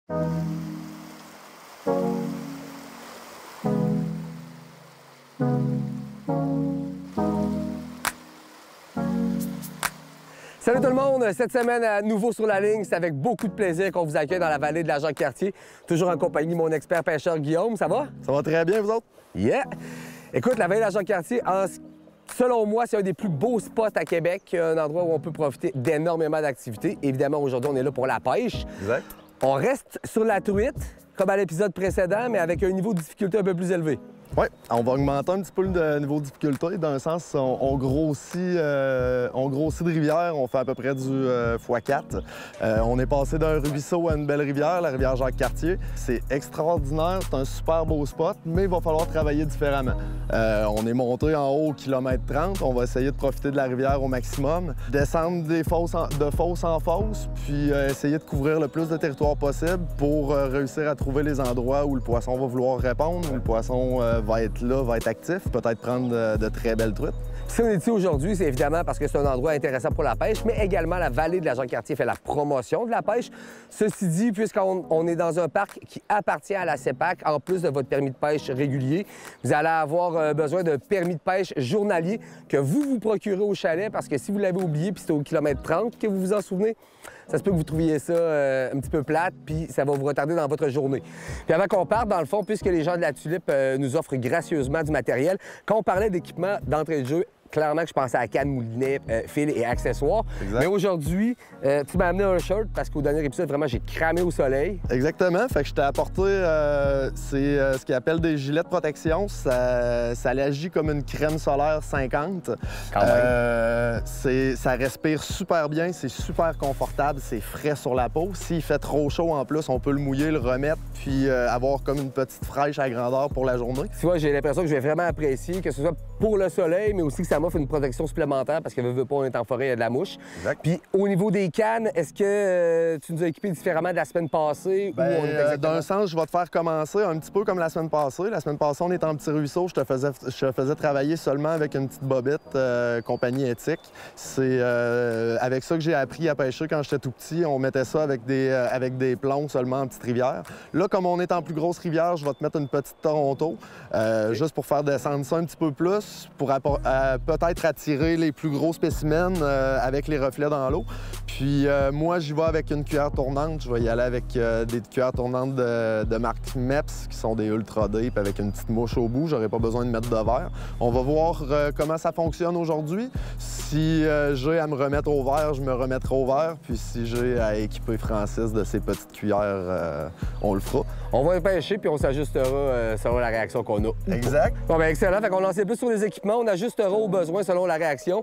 Salut tout le monde! Cette semaine, à nouveau sur la ligne, c'est avec beaucoup de plaisir qu'on vous accueille dans la vallée de la Jacques-Cartier. Toujours en compagnie de mon expert pêcheur Guillaume. Ça va? Ça va très bien, vous autres? Yeah! Écoute, la vallée de la Jacques-Cartier, selon moi, c'est un des plus beaux spots à Québec. Un endroit où on peut profiter d'énormément d'activités. Évidemment, aujourd'hui, on est là pour la pêche. Exact. On reste sur la truite, comme à l'épisode précédent, mais avec un niveau de difficulté un peu plus élevé. Oui, on va augmenter un petit peu le niveau de difficulté. D'un sens, on grossit de rivière, on fait à peu près du x4. On est passé d'un ruisseau à une belle rivière, la rivière Jacques-Cartier. C'est extraordinaire, c'est un super beau spot, mais il va falloir travailler différemment. On est monté en haut au kilomètre 30, on va essayer de profiter de la rivière au maximum, descendre de fosse en fosse, puis essayer de couvrir le plus de territoire possible pour réussir à trouver les endroits où le poisson va vouloir répondre, où le poisson va être là, va être actif, peut-être prendre de très belles truites. Si on est ici aujourd'hui, c'est évidemment parce que c'est un endroit intéressant pour la pêche, mais également la vallée de la Jacques-Cartier fait la promotion de la pêche. Ceci dit, puisqu'on est dans un parc qui appartient à la CEPAC, en plus de votre permis de pêche régulier, vous allez avoir besoin d'un permis de pêche journalier que vous procurez au chalet parce que si vous l'avez oublié puis c'est au kilomètre 30 que vous vous en souvenez, ça se peut que vous trouviez ça un petit peu plate, puis ça va vous retarder dans votre journée. Puis avant qu'on parte, dans le fond, puisque les gens de la Tulipe nous offrent gracieusement du matériel, quand on parlait d'équipement d'entrée de jeu, clairement que je pensais à canne, moulinet, fil et accessoires. Exact. Mais aujourd'hui, tu m'as amené un shirt parce qu'au dernier épisode, vraiment, j'ai cramé au soleil. Exactement. Fait que je t'ai apporté, ce qu'ils appellent des gilets de protection. Ça agit comme une crème solaire 50. Quand même. Ça respire super bien, c'est super confortable, c'est frais sur la peau. S'il fait trop chaud en plus, on peut le mouiller, le remettre, puis avoir comme une petite fraîche à grandeur pour la journée. Tu vois, j'ai l'impression que je vais vraiment apprécier, que ce soit pour le soleil, mais aussi que ça m'offre une protection supplémentaire parce que veut pas, on est en forêt, il y a de la mouche. Exact. Puis au niveau des cannes, est-ce que tu nous as équipés différemment de la semaine passée? D'un sens, je vais te faire commencer un petit peu comme la semaine passée. La semaine passée, on était en petit ruisseau. Je te faisais travailler seulement avec une petite bobette compagnie éthique. C'est avec ça que j'ai appris à pêcher quand j'étais tout petit. On mettait ça avec des plombs seulement en petite rivière. Là, comme on est en plus grosse rivière, je vais te mettre une petite Toronto, juste pour faire descendre ça un petit peu plus, pour peut-être attirer les plus gros spécimens avec les reflets dans l'eau. Puis moi, j'y vais avec une cuillère tournante. Je vais y aller avec des cuillères tournantes de marque MEPS, qui sont des Ultra Deep avec une petite mouche au bout. J'aurais pas besoin de mettre de verre. On va voir comment ça fonctionne aujourd'hui. Si j'ai à me remettre au verre, je me remettrai au verre. Puis si j'ai à équiper Francis de ses petites cuillères, on le fera. On va pêcher puis on s'ajustera selon la réaction qu'on a. Exact. Bon, bien, excellent. Fait qu'on lance plus sur les équipements. On ajustera aux besoins selon la réaction.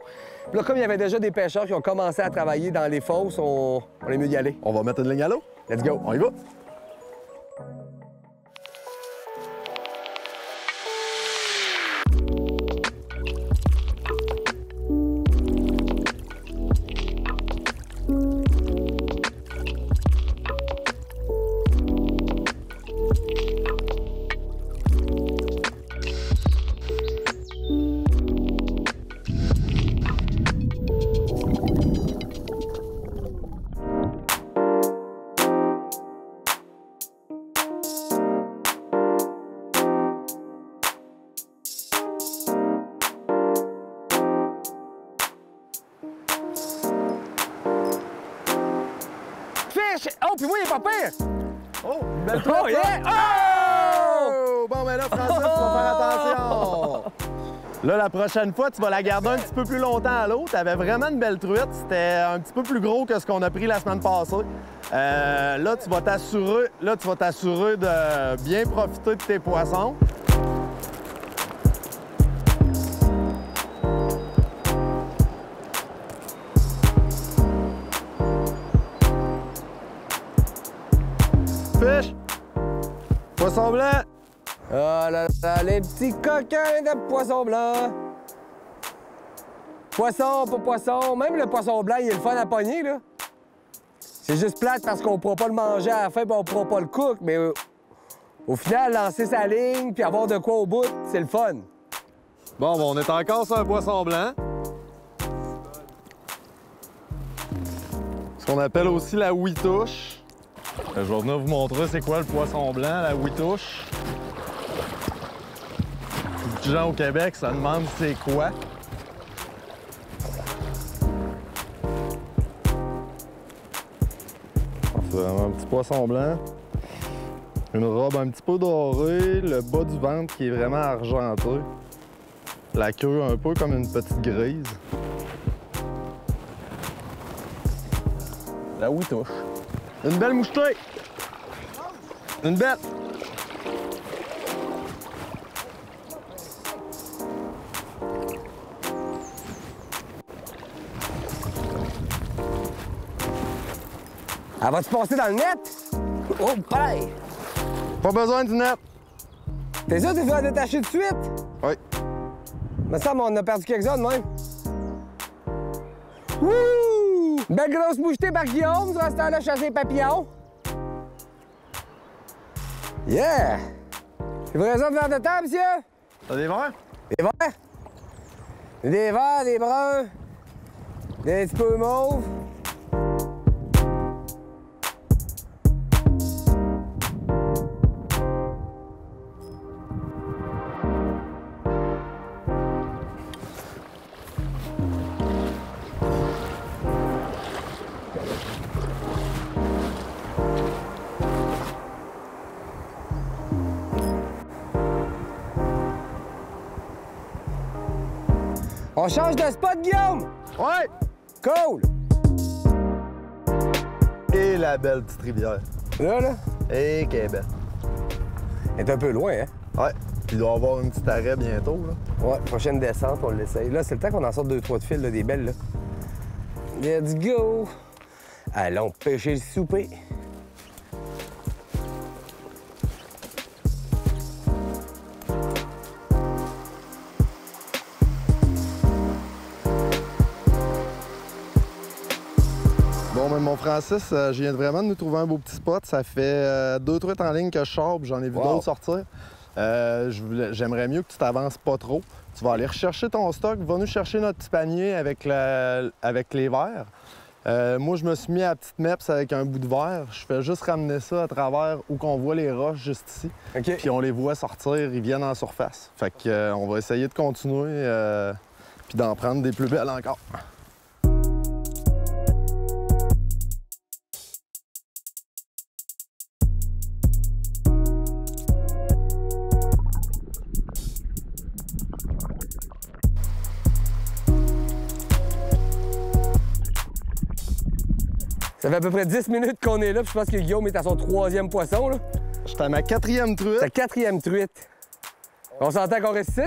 Puis là, comme il y avait déjà des pêcheurs qui ont commencé à travailler dans les fosses, on est mieux d'y aller. On va mettre une ligne à l'eau. Let's go. On y va. Oh, puis moi, il est pas pire! Oh, une belle truite! Oh, yeah! Oh! Bon, ben là, Francis, tu vas faire attention! Là, la prochaine fois, tu vas la garder un petit peu plus longtemps à l'eau. Tu avais vraiment une belle truite. C'était un petit peu plus gros que ce qu'on a pris la semaine passée. Là, tu vas t'assurer de bien profiter de tes poissons. Fiche! Poisson blanc! Oh là là, les petits coquins de poisson blanc! Poisson, pas poisson, même le poisson blanc, il est le fun à pogner, là. C'est juste plate parce qu'on pourra pas le manger à la fin et on pourra pas le cook, mais au final, lancer sa ligne puis avoir de quoi au bout, c'est le fun. Bon, on est encore sur un poisson blanc. Ce qu'on appelle aussi la huitouche. Je vais venir vous montrer c'est quoi le poisson blanc, la huitouche. Beaucoup de gens au Québec se demandent c'est quoi. C'est vraiment un petit poisson blanc. Une robe un petit peu dorée, le bas du ventre qui est vraiment argenté. La queue un peu comme une petite grise. La huitouche. Une belle mouchetée! Une belle! Elle va-tu passer dans le net? Oh, pareil! Pas besoin du net! T'es sûr que tu vas détacher de suite? Oui. Me semble on a perdu quelques-uns de même. Wouh! Belle grosse mouchetée par Guillaume, durant ce temps-là, chasser les papillons. Yeah! Livraison de verre de temps, monsieur? T'as des verres? Des verres? Des verts, des bruns, des petits peu mauves. On change de spot, Guillaume? Ouais! Cool! Et la belle petite rivière. Là? Et qu'elle est belle. Elle est un peu loin, hein? Ouais. Puis il doit y avoir un petit arrêt bientôt, là. Ouais, prochaine descente, on l'essaye. Là, c'est le temps qu'on en sorte 2-3 de fil, là, des belles, là. Let's go! Allons pêcher le souper. Bon, mais mon Francis, je viens vraiment de nous trouver un beau petit spot. Ça fait 2 truites en ligne que je sors, puis j'en ai vu d'autres sortir. J'aimerais mieux que tu t'avances pas trop. Tu vas aller rechercher ton stock, va nous chercher notre petit panier avec les verres. Moi, je me suis mis à la petite MEPS avec un bout de verre. Je fais juste ramener ça à travers où qu'on voit les roches juste ici. OK. Puis on les voit sortir, ils viennent en surface. Fait que on va essayer de continuer puis d'en prendre des plus belles encore. Ça fait à peu près 10 minutes qu'on est là, puis je pense que Guillaume est à son 3e poisson, là. J'étais à ma 4e truite. Sa 4e truite. On s'entend qu'on reste ici?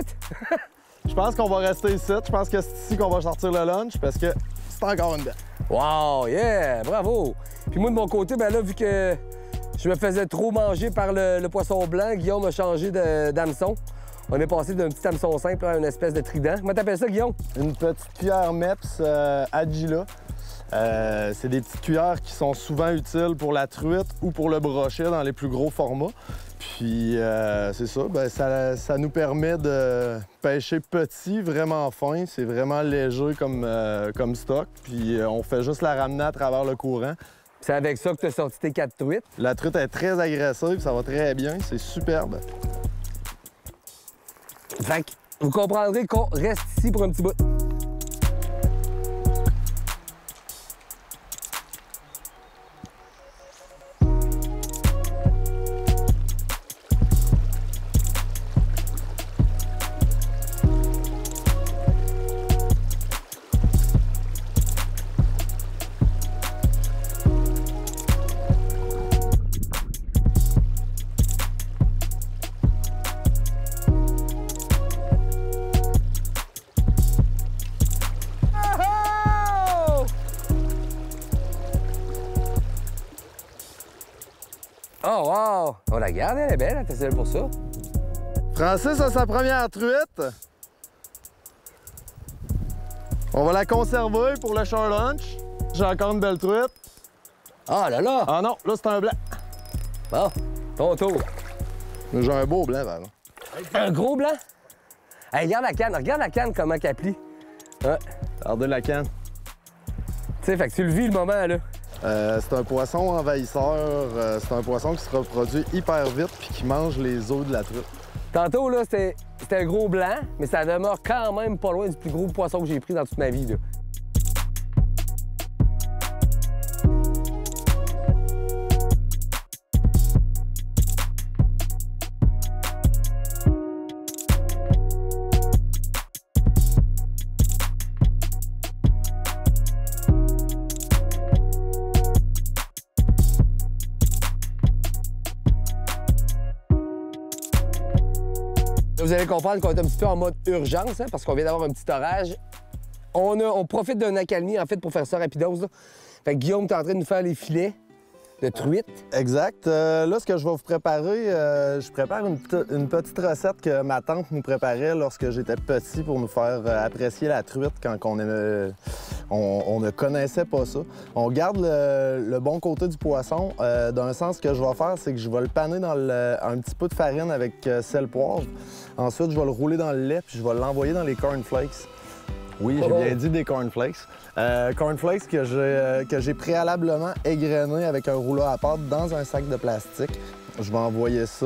Je pense qu'on va rester ici. Je pense que c'est ici qu'on va sortir le lunch parce que c'est encore une belle. Wow, yeah, bravo! Puis moi, de mon côté, ben là, vu que je me faisais trop manger par le poisson blanc, Guillaume a changé d'hameçon. On est passé d'un petit hameçon simple à une espèce de trident. Comment t'appelles ça, Guillaume? Une petite cuillère MEPS Agila. C'est des petites cuillères qui sont souvent utiles pour la truite ou pour le brochet dans les plus gros formats. Puis c'est ça, ben, ça nous permet de pêcher petit, vraiment fin. C'est vraiment léger comme stock. Puis on fait juste la ramener à travers le courant. C'est avec ça que tu as sorti tes 4 truites. La truite est très agressive, ça va très bien, c'est superbe. Fait que vous comprendrez qu'on reste ici pour un petit bout. Oh, wow! On la garde, elle est belle, elle était pour ça. Francis a sa première truite. On va la conserver pour le short lunch. J'ai encore une belle truite. Ah là là! Ah non, là c'est un blanc. Bon, ton tour. J'ai un beau blanc, par exemple. Un gros blanc? Hey, regarde la canne comment qu'elle plie. Ouais. Regardez la canne. Tu sais, fait que tu le vis le moment, là. C'est un poisson envahisseur. C'est un poisson qui se reproduit hyper vite puis qui mange les os de la truite. Tantôt, là, c'était un gros blanc, mais ça demeure quand même pas loin du plus gros poisson que j'ai pris dans toute ma vie, là. Vous allez comprendre qu'on est un petit peu en mode urgence, hein, parce qu'on vient d'avoir un petit orage. On profite d'un accalmie, en fait, pour faire ça rapidos, là. Fait que Guillaume est en train de nous faire les filets de truite. Exact. Là, ce que je vais vous préparer, je prépare une petite recette que ma tante nous préparait lorsque j'étais petit pour nous faire apprécier la truite quand on ne connaissait pas ça. On garde le bon côté du poisson. D'un sens, ce que je vais faire, c'est que je vais le paner dans un petit peu de farine avec sel poivre. Ensuite, je vais le rouler dans le lait puis je vais l'envoyer dans les cornflakes. Oui, j'ai bien dit des cornflakes. Cornflakes que j'ai préalablement égrenés avec un rouleau à pâte dans un sac de plastique. Je vais envoyer ça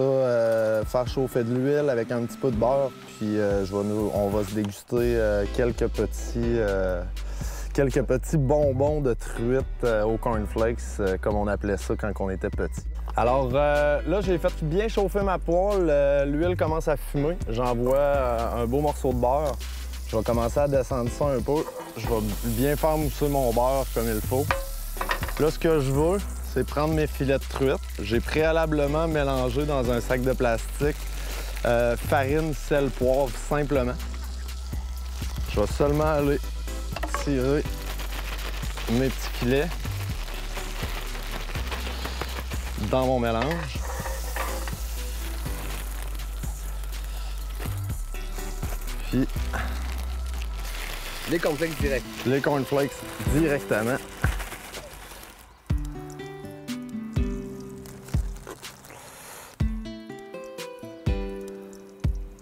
faire chauffer de l'huile avec un petit peu de beurre, puis on va se déguster quelques petits bonbons de truite aux cornflakes, comme on appelait ça quand on était petit. Alors là, j'ai fait bien chauffer ma poêle, l'huile commence à fumer. J'envoie un beau morceau de beurre. Je vais commencer à descendre ça un peu. Je vais bien faire mousser mon beurre comme il faut. Là, ce que je veux, c'est prendre mes filets de truite. J'ai préalablement mélangé dans un sac de plastique farine, sel, poivre, simplement. Je vais seulement aller tirer mes petits filets dans mon mélange. Puis Les cornflakes direct. les cornflakes directement.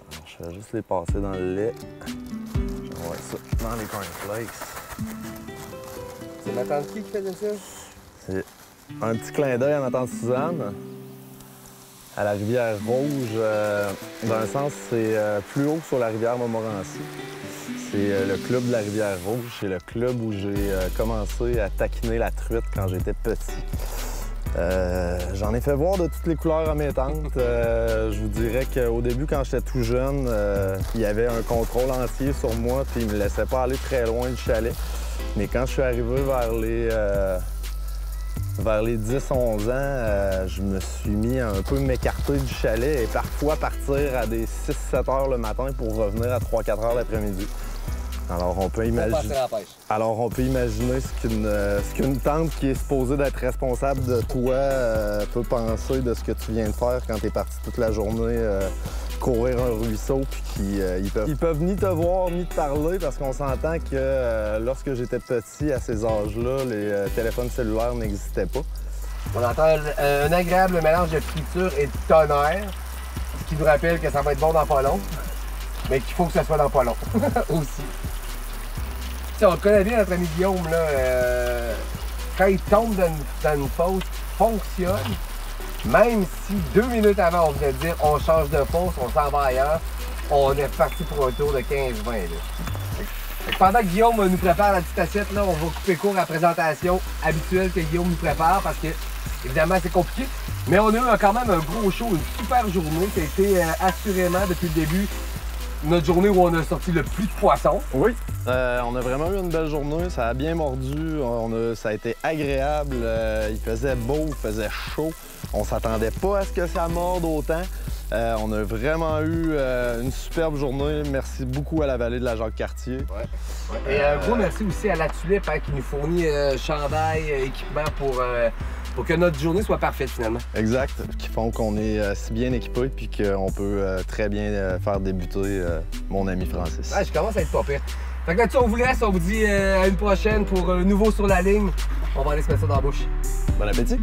Alors, je vais juste les passer dans le lait. J'envoie ça dans les cornflakes. C'est ma tante qui fait de ça? C'est un petit clin d'œil à ma tante Suzanne. À la rivière Rouge, d'un sens, c'est plus haut que sur la rivière Montmorency. C'est le club de la rivière Rouge. C'est le club où j'ai commencé à taquiner la truite quand j'étais petit. J'en ai fait voir de toutes les couleurs à mes tantes. Je vous dirais qu'au début, quand j'étais tout jeune, il y avait un contrôle entier sur moi, puis ils me laissaient pas aller très loin du chalet. Mais quand je suis arrivé vers les 10-11 ans, je me suis mis à un peu m'écarter du chalet et parfois partir à des 6-7 heures le matin pour revenir à 3-4 heures l'après-midi. Alors on peut imaginer ce qu'une tante qui est supposée d'être responsable de toi peut penser de ce que tu viens de faire quand tu es parti toute la journée courir un ruisseau, puis ils peuvent ni te voir ni te parler parce qu'on s'entend que lorsque j'étais petit, à ces âges-là, les téléphones cellulaires n'existaient pas. On entend un agréable mélange de friture et de tonnerre, ce qui nous rappelle que ça va être bon dans pas long, mais qu'il faut que ça soit dans pas long aussi. T'sais, on le connaît bien, notre ami Guillaume, là, quand il tombe dans une fosse, fonctionne. Même si 2 minutes avant, on venait de dire on change de fosse, on s'en va ailleurs, on est parti pour un tour de 15-20. Pendant que Guillaume nous prépare la petite assiette, là, on va couper court à la présentation habituelle que Guillaume nous prépare parce que, évidemment, c'est compliqué. Mais on a eu quand même un gros show, une super journée. Ça a été assurément, depuis le début, notre journée où on a sorti le plus de poissons. Oui, on a vraiment eu une belle journée. Ça a bien mordu. Ça a été agréable. Il faisait beau, il faisait chaud. On s'attendait pas à ce que ça morde autant. On a vraiment eu une superbe journée. Merci beaucoup à la Vallée de la Jacques-Cartier. Ouais. Et un gros merci aussi à la Tulipe hein, qui nous fournit chandail, équipement pour que notre journée soit parfaite finalement. Exact, qui font qu'on est si bien équipé puis qu'on peut très bien faire débuter mon ami Francis. Ouais, je commence à être pas pire. Fait que là-dessus, on vous laisse, on vous dit à une prochaine pour Nouveau sur la ligne. On va aller se mettre ça dans la bouche. Bon appétit!